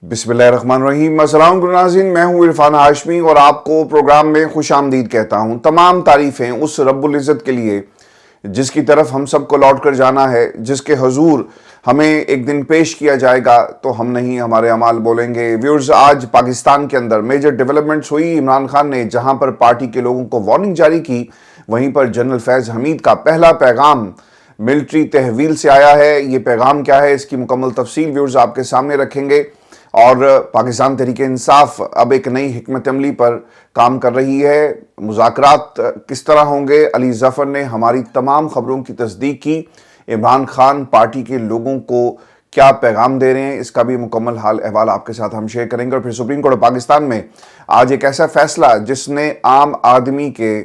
बिस्मिल्लाहिर्रहमानिर्रहीम। अस्सलाम वालेकुम नाज़रीन, मैं हूँ इरफान हाशमी और आपको प्रोग्राम में खुश आमदीद कहता हूँ। तमाम तारीफ़ें उस रब्बुल इज़्ज़त के लिए जिसकी तरफ हम सबको लौट कर जाना है, जिसके हुजूर हमें एक दिन पेश किया जाएगा, तो हम नहीं हमारे अमाल बोलेंगे। व्यूअर्स, आज पाकिस्तान के अंदर मेजर डेवलपमेंट्स हुई। इमरान खान ने जहाँ पर पार्टी के लोगों को वार्निंग जारी की, वहीं पर जनरल फैज़ हमीद का पहला पैगाम मिलिट्री तहवील से आया है। ये पैगाम क्या है, इसकी मुकम्मल तफसील व्यूअर्स आपके सामने रखेंगे। और पाकिस्तान तहरीक इंसाफ अब एक नई हिकमत अमली पर काम कर रही है। मुज़ाकरात किस तरह होंगे, अली ज़फ़र ने हमारी तमाम खबरों की तस्दीक की। इमरान खान पार्टी के लोगों को क्या पैगाम दे रहे हैं, इसका भी मुकम्मल हाल अहवाल आपके साथ हम शेयर करेंगे। और फिर सुप्रीम कोर्ट पाकिस्तान में आज एक ऐसा फैसला जिसने आम आदमी के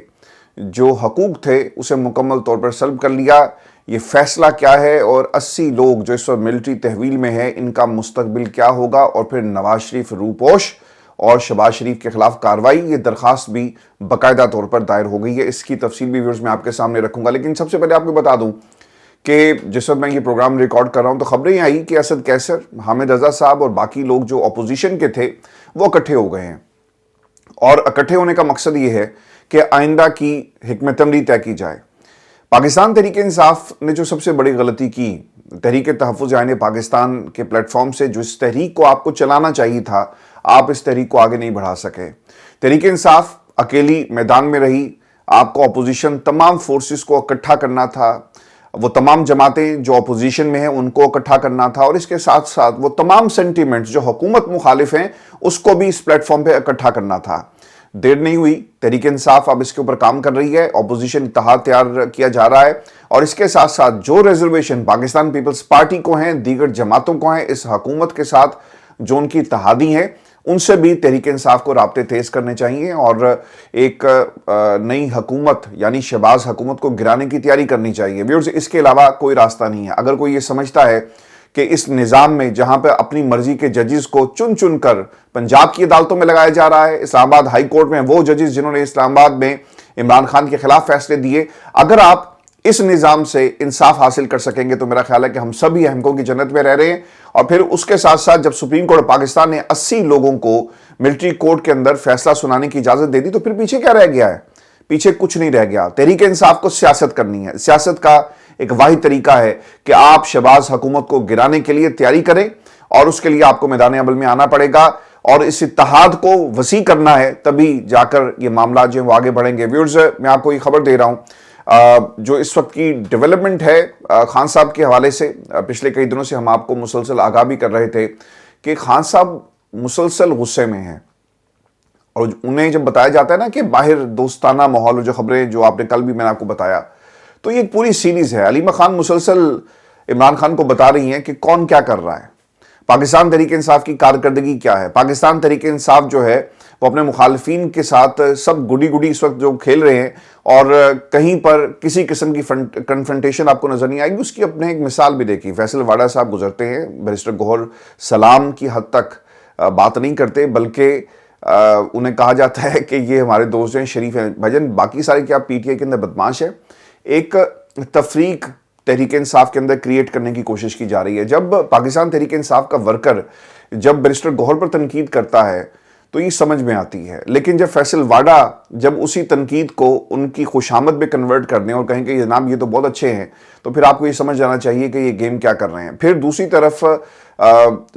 जो हकूक थे उसे मुकम्मल तौर पर सल्ब कर लिया। ये फैसला क्या है और 80 लोग जो इस वक्त मिलिट्री तहवील में है, इनका मुस्तकबिल क्या होगा। और फिर नवाज शरीफ रूपोश और शहबाज शरीफ के खिलाफ कार्रवाई, ये दरखास्त भी बाकायदा तौर पर दायर हो गई है। इसकी तफसील भी व्यूअर्स मैं आपके सामने रखूंगा। लेकिन सबसे पहले आपको बता दूं कि जिस वक्त मैं ये प्रोग्राम रिकॉर्ड कर रहा हूं तो खबरें आई कि असद कैसर, हामिद रजा साहब और बाकी लोग जो अपोजिशन के थे वो इकट्ठे हो गए हैं। और इकट्ठे होने का मकसद ये है कि आइंदा की हिकमत अमली तय की जाए। पाकिस्तान तहरीक इंसाफ ने जो सबसे बड़ी गलती की, तहरीक तहफ़्फ़ुज़ आईन पाकिस्तान के प्लेटफॉर्म से जो इस तहरीक को आपको चलाना चाहिए था, आप इस तहरीक को आगे नहीं बढ़ा सके। तहरीक इंसाफ अकेली मैदान में रही। आपको अपोजिशन तमाम फोर्सेस को इकट्ठा करना था, वो तमाम जमातें जो अपोजिशन में हैं उनको इकट्ठा करना था, और इसके साथ साथ वो तमाम सेंटीमेंट्स जो हुकूमत मुखालिफ हैं उसको भी इस प्लेटफॉर्म पर इकट्ठा करना था। देर नहीं हुई, तहरीक इंसाफ अब इसके ऊपर काम कर रही है। अपोजिशन इत्तेहाद तैयार किया जा रहा है, और इसके साथ साथ जो रिजर्वेशन पाकिस्तान पीपल्स पार्टी को हैं, दीगर जमातों को हैं, इस हुकूमत के साथ जो उनकी इत्तेहादी हैं, उनसे भी तहरीक इंसाफ को राब्ते तेज करने चाहिए और एक नई हुकूमत यानी शहबाज हुकूमत को गिराने की तैयारी करनी चाहिए। व्यूअर्स, इसके अलावा कोई रास्ता नहीं है। अगर कोई ये समझता है कि इस निज़ाम में जहां पर अपनी मर्जी के जजेस को चुन चुन कर पंजाब की अदालतों में लगाया जा रहा है, इस्लामाबाद हाई कोर्ट में वो जजेस जिन्होंने इस्लामाबाद में इमरान खान के खिलाफ फैसले दिए, अगर आप इस निज़ाम से इंसाफ हासिल कर सकेंगे तो मेरा ख्याल है कि हम सभी अहमकों की जन्नत में रह रहे हैं। और फिर उसके साथ साथ जब सुप्रीम कोर्ट पाकिस्तान ने 80 लोगों को मिलिट्री कोर्ट के अंदर फैसला सुनाने की इजाजत दे दी, तो फिर पीछे क्या रह गया है? पीछे कुछ नहीं रह गया। तहरीक इंसाफ को सियासत करनी है। सियासत का एक वाहिद तरीका है कि आप शहबाज हुकूमत को गिराने के लिए तैयारी करें, और उसके लिए आपको मैदान अमल में आना पड़ेगा और इस इत्तेहाद को वसी करना है, तभी जाकर ये मामला जो है वो आगे बढ़ेंगे। व्यूअर्स, मैं आपको ये खबर दे रहा हूं जो इस वक्त की डेवलपमेंट है खान साहब के हवाले से। पिछले कई दिनों से हम आपको मुसलसल आगाह भी कर रहे थे कि खान साहब मुसलसल गुस्से में हैं, और उन्हें जब बताया जाता है ना कि बाहर दोस्ताना माहौल, जो खबरें जो आपने कल भी मैंने आपको बताया, तो ये एक पूरी सीरीज है। अलीमा खान मुसलसल इमरान खान को बता रही हैं कि कौन क्या कर रहा है, पाकिस्तान तहरीक इंसाफ की कारकर्दगी क्या है। पाकिस्तान तहरीक इंसाफ जो है वो अपने मुखालिफिन के साथ सब गुडी गुडी इस वक्त जो खेल रहे हैं, और कहीं पर किसी किस्म की कन्फ्रंटेशन आपको नजर नहीं आएगी। उसकी अपने एक मिसाल भी देखी, फैसल वाडा साहब गुजरते हैं, बैरिस्टर गौहर सलाम की हद तक बात नहीं करते, बल्कि उन्हें कहा जाता है कि ये हमारे दोस्त हैं, शरीफ हैं। भजन बाकी सारे क्या पीटीआई के अंदर बदमाश है। एक तफरीक तहरीक इंसाफ के अंदर क्रिएट करने की कोशिश की जा रही है। जब पाकिस्तान तहरीक इंसाफ का वर्कर जब बैरिस्टर गौहर पर तनकीद करता है तो ये समझ में आती है, लेकिन जब फैसल वाडा जब उसी तनकीद को उनकी खुशामद में कन्वर्ट कर दें और कहें कि जनाब ये तो बहुत अच्छे हैं, तो फिर आपको ये समझ जाना चाहिए कि ये गेम क्या कर रहे हैं। फिर दूसरी तरफ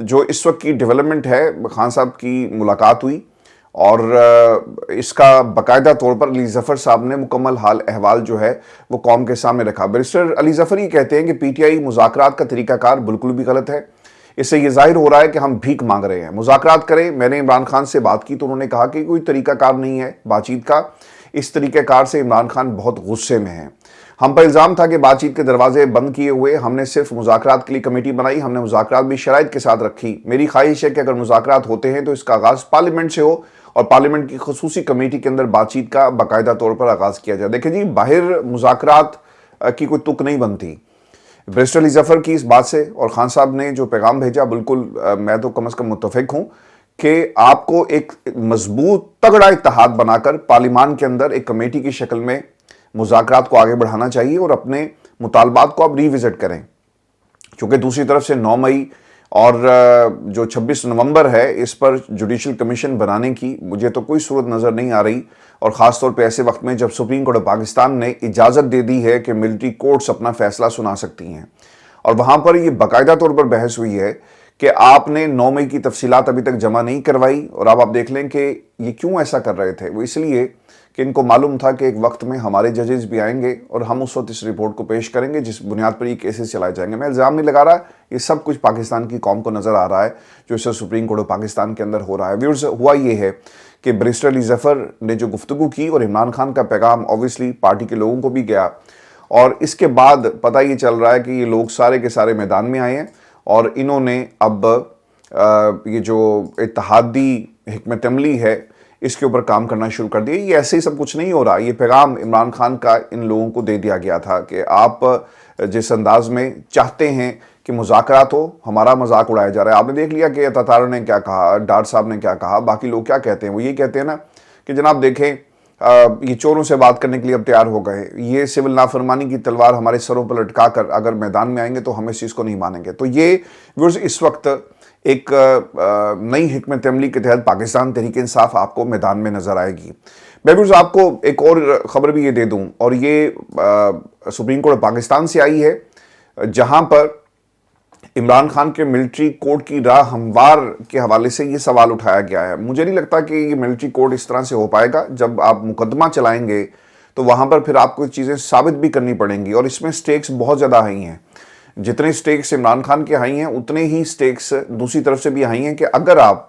जो इस वक्त की डेवलपमेंट है, खान साहब की मुलाकात हुई और इसका बाकायदा तौर पर अली ज़फ़र साहब ने मुकम्मल हाल अहवाल जो है वो कौम के सामने रखा। बैरिस्टर अली ज़फ़र ये कहते हैं कि पीटीआई मुज़ाकरात का तरीकाकार बिल्कुल भी गलत है। इससे ये जाहिर हो रहा है कि हम भीख मांग रहे हैं। मुज़ाकरात करें, मैंने इमरान खान से बात की तो उन्होंने कहा कि कोई तरीकाकार नहीं है बातचीत का। इस तरीक़ाकार से इमरान खान बहुत गुस्से में हैं। हम पर इल्ज़ाम था कि बातचीत के दरवाजे बंद किए हुए, हमने सिर्फ मुज़ाकरात के लिए कमेटी बनाई, हमने मुज़ाकरात भी शराइत के साथ रखी। मेरी ख्वाहिश है कि अगर मुज़ाकरात होते हैं तो इसका आगाज़ पार्लियामेंट से हो और पार्लियामेंट की खसूसी कमेटी के अंदर बातचीत का बाकायदा तौर पर आगाज़ किया जाए। देखिए जी, बाहर मुज़ाकरात की कोई तुक नहीं बनती। बैरिस्टर अली ज़फ़र की इस बात से और खान साहब ने जो पैगाम भेजा, बिल्कुल मैं तो कम अज़ कम मुत्तफ़िक हूँ कि आपको एक मजबूत तगड़ा इत्तेहाद बनाकर पार्लियामान के अंदर एक कमेटी की शक्ल में मुज़ाकरात को आगे बढ़ाना चाहिए और अपने मुतालबात को आप रिविज़िट करें। क्योंकि दूसरी तरफ से 9 मई اور جو 26 نومبر ہے اس پر جوڈیشل کمیشن بنانے کی مجھے تو کوئی صورت نظر نہیں آ رہی، اور خاص طور پہ ایسے وقت میں جب سپریم کورٹ آف پاکستان نے اجازت دے دی ہے کہ ملٹری کورٹس اپنا فیصلہ سنا سکتی ہیں، اور وہاں پر یہ باقاعدہ طور پر بحث ہوئی ہے کہ آپ نے 9 مئی کی تفصیلات ابھی تک جمع نہیں کروائی، اور اب آپ دیکھ لیں کہ یہ کیوں ایسا کر رہے تھے۔ وہ اس لیے کہ ان کو معلوم تھا کہ ایک وقت میں ہمارے ججز بھی آئیں گے اور ہم اس وقت اس رپورٹ کو پیش کریں گے جس بنیاد پر یہ کیسز چلائے جائیں گے۔ میں الزام نہیں لگا رہا، یہ سب کچھ پاکستان کی قوم کو نظر آ رہا ہے جو اس سے سپریم کورٹ آف پاکستان کے اندر ہو رہا ہے۔ ویورز، ہوا یہ ہے کہ بیرسٹر علی ظفر نے جو گفتگو کی اور عمران خان کا پیغام اوبویسلی پارٹی کے لوگوں کو بھی گیا، اور اس کے بعد پتہ یہ چل رہا ہے کہ یہ لوگ سارے کے سارے میدان میں آئے ہیں، اور انہوں نے اب یہ جو اتحادی حکمت عملی ہے اس کے اوپر کام کرنا شروع کر دیا۔ یہ ایسے ہی سب کچھ نہیں ہو رہا، یہ پیغام عمران خان کا ان لوگوں کو دے دیا گیا تھا کہ آپ جس انداز میں چاہتے ہیں کہ مذاکرات ہو، ہمارا مذاق اڑایا جا رہا ہے۔ آپ نے دیکھ لیا کہ تتارا نے کیا کہا، ڈار صاحب نے کیا کہا، باقی لوگ کیا کہتے ہیں۔ وہ یہ کہتے ہیں نا کہ جناب دیکھیں یہ چوروں سے بات کرنے کے لیے اب تیار ہو گئے، یہ سول نافرمانی کی تلوار ہمارے سروں پر لٹکا کر اگر میدان میں آئیں گے تو ہم اس چیز کو نہیں مانیں گے۔ تو یہ ویورز اس وقت ایک نئی حکمت عملی کے تحت پاکستان تحریک انصاف آپ کو میدان میں نظر آئے گی۔ میں ویورز آپ کو ایک اور خبر بھی یہ دے دوں، اور یہ سپریم کورٹ پاکستان سے آئی ہے، جہاں پر عمران خان کے ملٹری کورٹ کی راہ ہموار کے حوالے سے یہ سوال اٹھایا گیا ہے۔ مجھے نہیں لگتا کہ یہ ملٹری کورٹ اس طرح سے ہو پائے گا۔ جب آپ مقدمہ چلائیں گے تو وہاں پر پھر آپ کو چیزیں ثابت بھی کرنی پڑیں گی، اور اس میں سٹیکس بہت زیادہ ہائی ہیں۔ جتنے سٹیکس عمران خان کے ہائی ہیں اتنے ہی سٹیکس دوسری طرف سے بھی ہائی ہیں کہ اگر آپ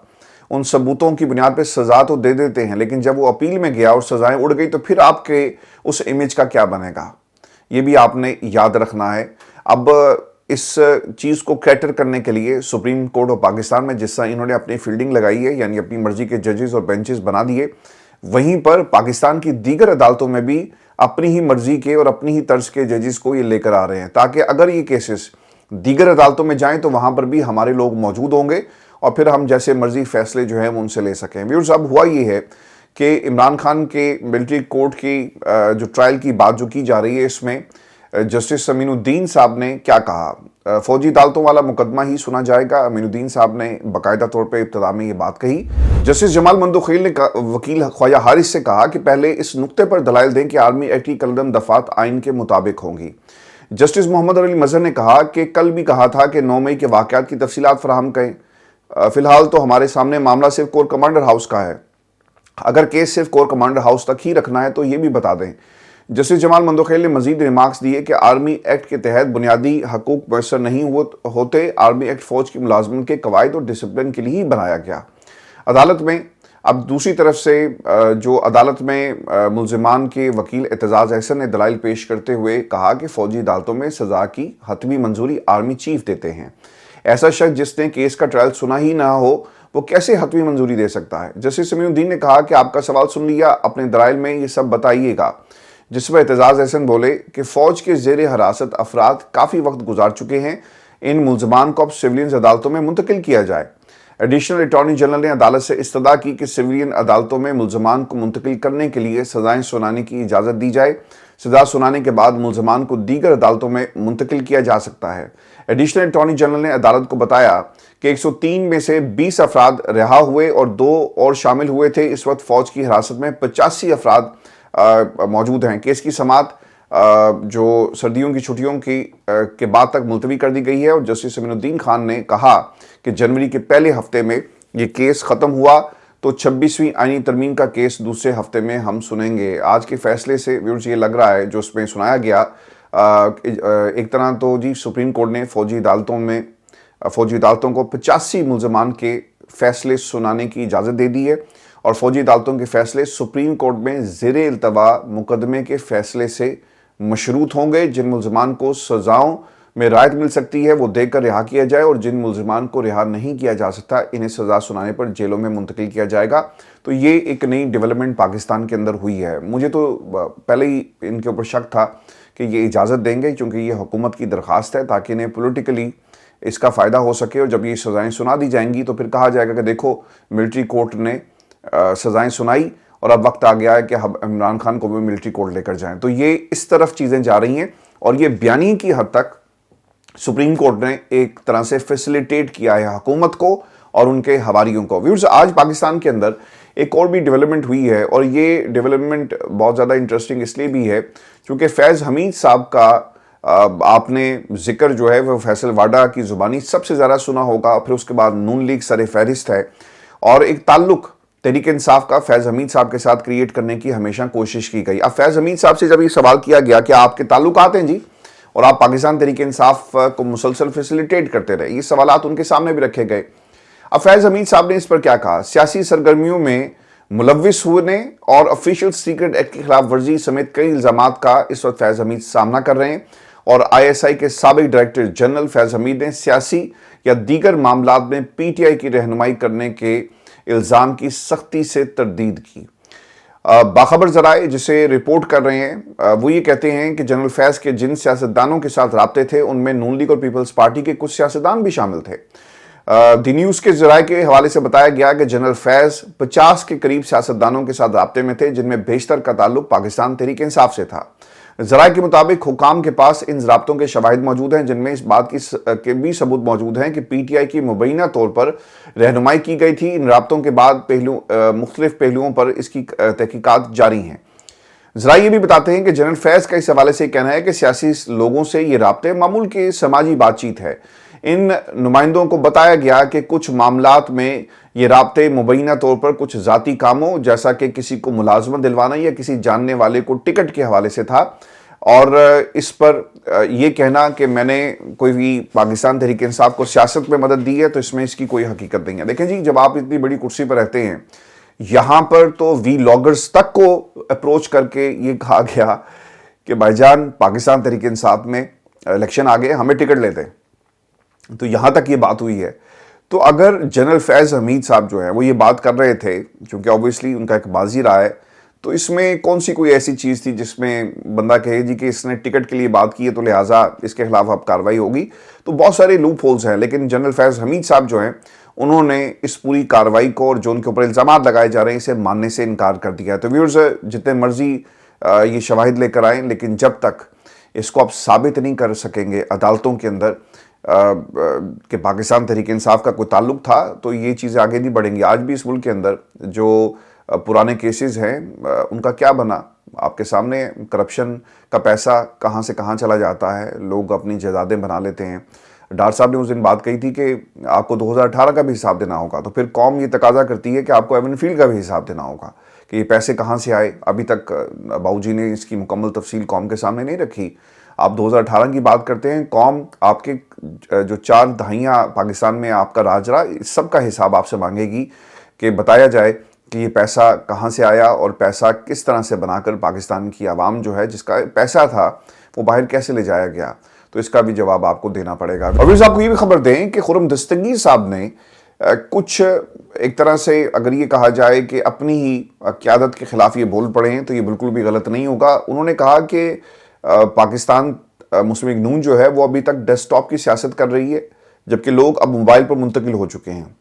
ان ثبوتوں کی بنیاد پہ سزا تو دے دیتے ہیں، لیکن جب وہ اپیل میں گیا اور سزائیں اڑ گئی تو پھر آپ کے اس امیج کا کیا بنے گا، یہ بھی آپ نے یاد رکھنا ہے۔ اب اس چیز کو کیٹر کرنے کے لیے سپریم کورٹ آف پاکستان میں جس طرح انہوں نے اپنی فیلڈنگ لگائی ہے، یعنی اپنی مرضی کے ججز اور بینچز بنا دیے، وہیں پر پاکستان کی دیگر عدالتوں میں بھی اپنی ہی مرضی کے اور اپنی ہی طرز کے ججز کو یہ لے کر آ رہے ہیں، تاکہ اگر یہ کیسز دیگر عدالتوں میں جائیں تو وہاں پر بھی ہمارے لوگ موجود ہوں گے اور پھر ہم جیسے مرضی فیصلے جو ہیں وہ ان سے لے سکیں۔ ویورز، اب ہوا یہ ہے کہ عمران خان کے ملٹری کورٹ کی جو ٹرائل کی بات جو کی جا رہی ہے، اس میں جسٹس امین الدین صاحب نے کیا کہا۔ فوجی عدالتوں والا مقدمہ ہی سنا جائے گا۔ امین الدین صاحب نے باقاعدہ طور پہ ابتدا میں یہ بات کہی۔ جسٹس جمال مندوخیل نے وکیل خواجہ حارث سے کہا کہ پہلے اس نقطے پر دلائل دیں کہ آرمی ایکٹ کی کلدم دفعات آئین کے مطابق ہوں گی۔ جسٹس محمد علی مظہر نے کہا کہ کل بھی کہا تھا کہ 9 مئی کے واقعات کی تفصیلات فراہم کریں، فی الحال تو ہمارے سامنے معاملہ صرف کور کمانڈر ہاؤس کا ہے، اگر کیس صرف کور کمانڈر ہاؤس تک ہی رکھنا ہے تو یہ بھی بتا دیں۔ جسٹس جمال مندوخیل نے مزید ریمارکس دیے کہ آرمی ایکٹ کے تحت بنیادی حقوق میسر نہیں ہوتے، آرمی ایکٹ فوج کی ملازمت کے قواعد اور ڈسپلن کے لیے ہی بنایا گیا۔ عدالت میں اب دوسری طرف سے جو عدالت میں ملزمان کے وکیل اعتزاز احسن نے دلائل پیش کرتے ہوئے کہا کہ فوجی عدالتوں میں سزا کی حتمی منظوری آرمی چیف دیتے ہیں، ایسا شخص جس نے کیس کا ٹرائل سنا ہی نہ ہو وہ کیسے حتمی منظوری دے سکتا ہے۔ جسٹس امین الدین نے کہا کہ آپ کا سوال سن لیا، اپنے دلائل میں یہ سب بتائیے گا، جس پر اعتزاز احسن بولے کہ فوج کے زیر حراست افراد کافی وقت گزار چکے ہیں، ان ملزمان کو اب سیولینز عدالتوں میں منتقل کیا جائے۔ ایڈیشنل اٹارنی جنرل نے عدالت سے استدعا کی کہ سیولین عدالتوں میں ملزمان کو منتقل کرنے کے لیے سزائیں سنانے کی اجازت دی جائے، سزا سنانے کے بعد ملزمان کو دیگر عدالتوں میں منتقل کیا جا سکتا ہے۔ ایڈیشنل اٹارنی جنرل نے عدالت کو بتایا کہ 103 میں سے 20 افراد رہا ہوئے اور 2 اور شامل ہوئے تھے۔ اس وقت فوج کی حراست میں 85 افراد موجود ہیں۔ کیس کی سماعت جو سردیوں کی چھٹیوں کے بعد تک ملتوی کر دی گئی ہے، اور جسٹس امین الدین خان نے کہا کہ جنوری کے پہلے ہفتے میں یہ کیس ختم ہوا تو 26ویں آئینی ترمیم کا کیس دوسرے ہفتے میں ہم سنیں گے۔ آج کے فیصلے سے ویورز یہ لگ رہا ہے جو اس میں سنایا گیا، ایک طرح تو جی سپریم کورٹ نے فوجی عدالتوں کو 85 ملزمان کے فیصلے سنانے کی اجازت دے دی ہے، اور فوجی عدالتوں کے فیصلے سپریم کورٹ میں زیر التوا مقدمے کے فیصلے سے مشروط ہوں گے۔ جن ملزمان کو سزاؤں میں رعایت مل سکتی ہے وہ دے کر رہا کیا جائے، اور جن ملزمان کو رہا نہیں کیا جا سکتا انہیں سزا سنانے پر جیلوں میں منتقل کیا جائے گا۔ تو یہ ایک نئی ڈیولپمنٹ پاکستان کے اندر ہوئی ہے۔ مجھے تو پہلے ہی ان کے اوپر شک تھا کہ یہ اجازت دیں گے، کیونکہ یہ حکومت کی درخواست ہے تاکہ انہیں پولیٹیکلی اس کا فائدہ ہو سکے، اور جب یہ سزائیں سنا دی جائیں گی تو پھر کہا جائے گا کہ دیکھو ملٹری کورٹ نے سزائیں سنائی اور اب وقت آ گیا ہے کہ عمران خان کو بھی ملٹری کورٹ لے کر جائیں۔ تو یہ اس طرف چیزیں جا رہی ہیں، اور یہ بیانی کی حد تک सुप्रीम कोर्ट ने एक तरह से फैसिलिटेट किया है हुकूमत को और उनके हवारियों को। व्यूअर्स, आज पाकिस्तान के अंदर एक और भी डेवलपमेंट हुई है, और ये डेवलपमेंट बहुत ज़्यादा इंटरेस्टिंग इसलिए भी है क्योंकि फैज़ हमीद साहब का आपने जिक्र जो है वो फैसल वाडा की ज़ुबानी सबसे ज़्यादा सुना होगा, फिर उसके बाद नून लीग सर फहरिस्त है, और एक ताल्लुक तहरीक इंसाफ का फैज़ हमीद साहब के साथ क्रिएट करने की हमेशा कोशिश की गई। अब फैज़ हमीद साहब से जब ये सवाल किया गया कि आपके ताल्लुकात हैं जी, और आप पाकिस्तान तहरीक इंसाफ को मुसलसल फैसिलिटेट करते रहे, ये सवालात उनके सामने भी रखे गए। अब फैज़ हमीद साहब ने इस पर क्या कहा? सियासी सरगर्मियों में मुलव्विस होने और ऑफिशियल सीक्रेट एक्ट की खिलाफ वर्जी समेत कई इल्जामात का इस वक्त फैज़ हमीद सामना कर रहे हैं, और ISI के साबिक डायरेक्टर जनरल फैज़ हमीद ने सियासी या दीगर मामलात में PTI की रहनुमाई करने के इल्ज़ाम की सख्ती से तरदीद की। बाखबर ज़राए जिसे रिपोर्ट कर रहे हैं वो ये कहते हैं कि जनरल फैज़ के जिन सियासतदानों के साथ राब्ते थे उनमें नून लीग और पीपल्स पार्टी के कुछ सियासतदान भी शामिल थे। दी न्यूज़ के ज़राए के हवाले से बताया गया कि जनरल फैज़ 50 के करीब सियासतदानों के साथ राब्ते में थे, जिनमें बेशतर का ताल्लुक पाकिस्तान तहरीक इंसाफ से था। ज़राए के मुताबिक हुकाम के पास इन राब्तों के शवाहिद मौजूद हैं, जिनमें इस बात के भी सबूत मौजूद हैं कि PTI की मुबैना तौर पर रहनुमाई की गई थी। इन राब्तों के बाद मुख्तलिफ पहलुओं पर इसकी तहकीकात जारी हैं। ज़राए ये भी बताते हैं कि जनरल फैज़ का इस हवाले से कहना है कि सियासी लोगों से ये राब्ते मामूल की समाजी बातचीत है। इन नुमाइंदों को बताया गया कि कुछ मामलात में ये राब्ते मुबैना तौर पर कुछ ज़ाती कामों जैसा कि किसी को मुलाजमत दिलवाना या किसी जानने वाले को टिकट के हवाले से था, और इस पर यह कहना कि मैंने कोई भी पाकिस्तान तहरीक इंसाफ को सियासत में मदद दी है तो इसमें इसकी कोई हकीकत नहीं है। देखें जी, जब आप इतनी बड़ी कुर्सी पर रहते हैं, यहाँ पर तो व्लॉगर्स तक को अप्रोच करके ये कहा गया कि भाईजान पाकिस्तान तहरीक इंसाफ में इलेक्शन आ गए, हमें टिकट लेते हैं, तो यहाँ तक ये बात हुई है। तो अगर जनरल फैज़ हमीद साहब जो है वो ये बात कर रहे थे, क्योंकि ऑब्वियसली उनका एक बाजी रहा है, तो इसमें कौन सी कोई ऐसी चीज़ थी जिसमें बंदा कहे जी कि इसने टिकट के लिए बात की है तो लिहाजा इसके खिलाफ अब कार्रवाई होगी? तो बहुत सारे लूप होल्स हैं, लेकिन जनरल फैज़ हमीद साहब जो हैं उन्होंने इस पूरी कार्रवाई को और जो उनके ऊपर इल्ज़ाम लगाए जा रहे हैं इसे मानने से इनकार कर दिया है। तो व्यूअर्स, जितने मर्जी ये शवाहिद लेकर आएँ, लेकिन जब तक इसको आप साबित नहीं कर सकेंगे अदालतों के अंदर कि पाकिस्तान तहरीक इंसाफ का कोई ताल्लुक था, तो ये चीज़ें आगे नहीं बढ़ेंगी। आज भी इस मुल्क के अंदर जो पुराने केसेस हैं उनका क्या बना आपके सामने। करप्शन का पैसा कहाँ से कहाँ चला जाता है, लोग अपनी जायदादें बना लेते हैं। डार साहब ने उस दिन बात कही थी कि आपको 2018 का भी हिसाब देना होगा, तो फिर कौम ये तकाजा करती है कि आपको एवनफील्ड का भी हिसाब देना होगा कि ये पैसे कहाँ से आए। अभी तक बाबूजी ने इसकी मुकम्मल तफसील कौम के सामने नहीं रखी। आप 2018 की बात करते हैं, कौम आपके जो 4 दहाइयाँ पाकिस्तान में आपका राज रहा, इस सब का हिसाब आपसे मांगेगी कि बताया जाए कि ये पैसा कहाँ से आया और पैसा किस तरह से बनाकर पाकिस्तान की आवाम जो है जिसका पैसा था वो बाहर कैसे ले जाया गया, तो इसका भी जवाब आपको देना पड़ेगा। और फिर आपको ये भी खबर दें कि खुर्रम दस्तगीर साहब ने कुछ एक तरह से अगर ये कहा जाए कि अपनी ही क़यादत के ख़िलाफ़ ये बोल पड़े हैं तो ये बिल्कुल भी गलत नहीं होगा। उन्होंने कहा कि पाकिस्तान मुस्लिम लीग नून जो है वो अभी तक डेस्कटॉप की सियासत कर रही है, जबकि लोग अब मोबाइल पर मुंतकिल हो चुके हैं।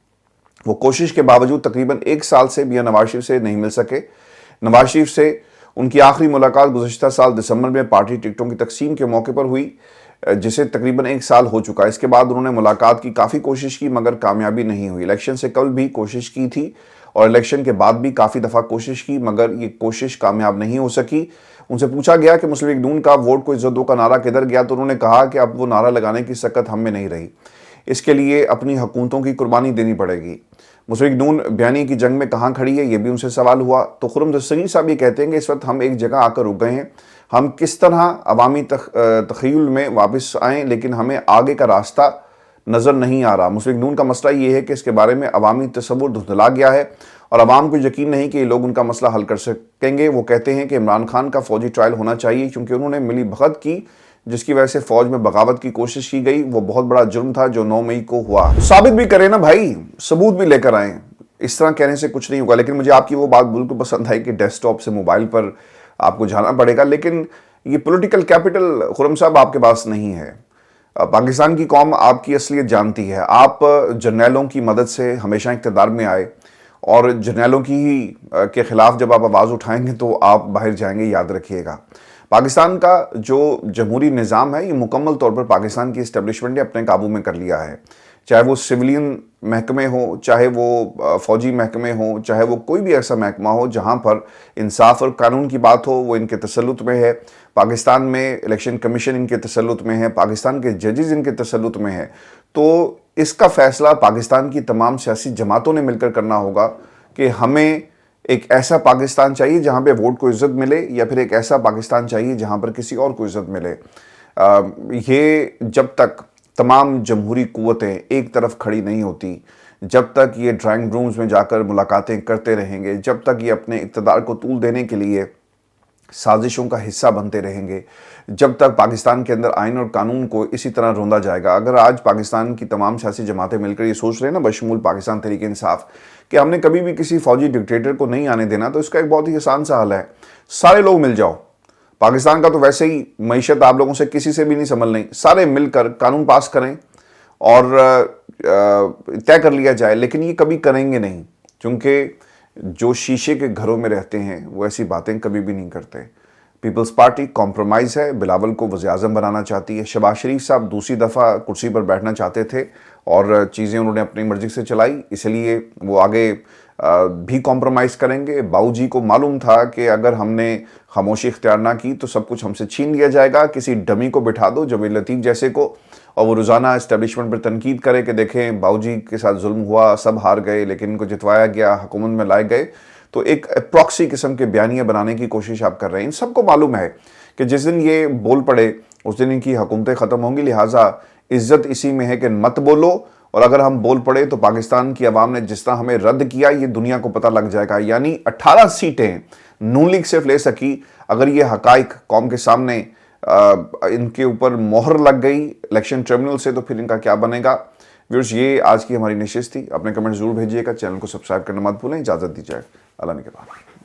वो कोशिश के बावजूद तकरीबन 1 साल से मियां नवाज शरीफ से नहीं मिल सके। नवाज शरीफ से उनकी आखिरी मुलाकात गुज़श्ता साल दिसंबर में पार्टी टिकटों की तकसीम के मौके पर हुई, जिसे तकरीबन 1 साल हो चुका है। इसके बाद उन्होंने मुलाकात की काफ़ी कोशिश की मगर कामयाबी नहीं हुई। इलेक्शन से कल भी कोशिश की थी और इलेक्शन के बाद भी काफ़ी दफ़ा कोशिश की मगर ये कोशिश कामयाब नहीं हो सकी। उनसे पूछा गया कि मुस्लिम लीग नून का वोट को इज्जत दो का नारा किधर गया, तो उन्होंने कहा कि अब वो नारा लगाने की सकत हम में नहीं रही, इसके लिए अपनी हुकूमतों की कुर्बानी देनी पड़ेगी। मुस्लिम लीग नून बयानी की जंग में कहाँ खड़ी है, ये भी उनसे सवाल हुआ। तो खुर्रम दस्तगीर साहब ये कहते हैं कि इस वक्त हम एक जगह आकर रुक गए हैं, हम किस तरह अवामी तख़य्युल में वापस आएँ, लेकिन हमें आगे का रास्ता नज़र नहीं आ रहा। मुस्लिम लीग नून का मसला ये है कि इसके बारे में अवामी तसव्वुर धुंधला गया है और अवाम को यकीन नहीं कि ये लोग उनका मसला हल कर सकेंगे। वो कहते हैं कि इमरान खान का फ़ौजी ट्रायल होना चाहिए क्योंकि उन्होंने मिली भगत की, जिसकी वजह से फ़ौज में बगावत की कोशिश की गई। वो बहुत बड़ा जुर्म था जो 9 मई को हुआ। साबित भी करें ना भाई, सबूत भी लेकर आएँ। इस तरह कहने से कुछ नहीं होगा। लेकिन मुझे आपकी वो बात बिल्कुल पसंद आई कि डेस्कटॉप से मोबाइल पर आपको जाना पड़ेगा, लेकिन ये पॉलिटिकल कैपिटल खुर्रम साहब आपके पास नहीं है। पाकिस्तान की कौम आपकी असलियत जानती है। आप जर्नैलों की मदद से हमेशा इक़्तिदार में आए और जर्नैलों की के ख़िलाफ़ जब आप आवाज़ उठाएंगे तो आप बाहर जाएंगे, याद रखिएगा। पाकिस्तान का जो जमहूरी निज़ाम है ये मुकम्मल तौर पर पाकिस्तान की इस्टेब्लिशमेंट ने अपने काबू में कर लिया है, चाहे वो सिविलियन महकमे हो, चाहे वो फ़ौजी महकमे हो, चाहे वो कोई भी ऐसा महकमा हो जहाँ पर इंसाफ और कानून की बात हो, वो इनके तसल्लुत में है। पाकिस्तान में इलेक्शन कमीशन इनके तसल्लुत में है, पाकिस्तान के जजेस इनके तसल्लुत में है। तो इसका फ़ैसला पाकिस्तान की तमाम सियासी जमातों ने मिलकर करना होगा कि हमें एक ऐसा पाकिस्तान चाहिए जहाँ पे वोट को इज़्ज़त मिले, या फिर एक ऐसा पाकिस्तान चाहिए जहाँ पर किसी और को इज़्ज़त मिले। ये जब तक तमाम जमहूरी कुव्वतें एक तरफ खड़ी नहीं होती, जब तक ये ड्राइंग रूम्स में जाकर मुलाकातें करते रहेंगे, जब तक ये अपने इक़्तिदार को तूल देने के लिए साजिशों का हिस्सा बनते रहेंगे, जब तक पाकिस्तान के अंदर आइन और कानून को इसी तरह रोंदा जाएगा। अगर आज पाकिस्तान की तमाम सियासी जमातें मिलकर ये सोच रहे हैं ना, बशमूल पाकिस्तान तहरीक इंसाफ, कि हमने कभी भी किसी फौजी डिक्टेटर को नहीं आने देना, तो इसका एक बहुत ही आसान सा हल है, सारे लोग मिल जाओ। पाकिस्तान का तो वैसे ही मईशत आप लोगों से किसी से भी नहीं संभल नहीं, सारे मिलकर कानून पास करें और तय कर लिया जाए। लेकिन ये कभी करेंगे नहीं, क्योंकि जो शीशे के घरों में रहते हैं वो ऐसी बातें कभी भी नहीं करते। पीपल्स पार्टी कॉम्प्रोमाइज़ है, बिलावल को वज़ीर-ए-आज़म बनाना चाहती है। शहबाज शरीफ साहब दूसरी दफ़ा कुर्सी पर बैठना चाहते थे और चीज़ें उन्होंने अपनी मर्ज़ी से चलाई, इसलिए वो आगे भी कॉम्प्रोमाइज़ करेंगे। बाऊजी को मालूम था कि अगर हमने खामोशी इख्तियार ना की तो सब कुछ हमसे छीन लिया जाएगा। किसी डमी को बिठा दो, जमील लतीफ़ जैसे को, और वो रोज़ाना इस्टेब्लिशमेंट पर तनकीद करे कि देखें बाऊजी के साथ जुल्म हुआ, सब हार गए, लेकिन इनको जितवाया गया, हुकूमत में लाए गए। तो एक प्रॉक्सी किस्म के बयानियाँ बनाने की कोशिश आप कर रहे हैं। इन सबको मालूम है कि जिस दिन ये बोल पड़े उस दिन इनकी हुकूमतें ख़त्म होंगी। लिहाजा इज़्ज़त इसी में है कि मत बोलो, और अगर हम बोल पड़े तो पाकिस्तान की आवाम ने जिस तरह हमें रद्द किया ये दुनिया को पता लग जाएगा। यानी 18 सीटें नून लीग सिर्फ ले सकी। अगर ये हकाइक कौम के सामने इनके ऊपर मोहर लग गई इलेक्शन ट्रिब्यूनल से, तो फिर इनका क्या बनेगा। व्यूअर्स, ये आज की हमारी नशिस्त थी। अपने कमेंट जरूर भेजिएगा, चैनल को सब्सक्राइब करना मत भूलें। इजाज़त दीजिए, अल्लाह ने के बाद।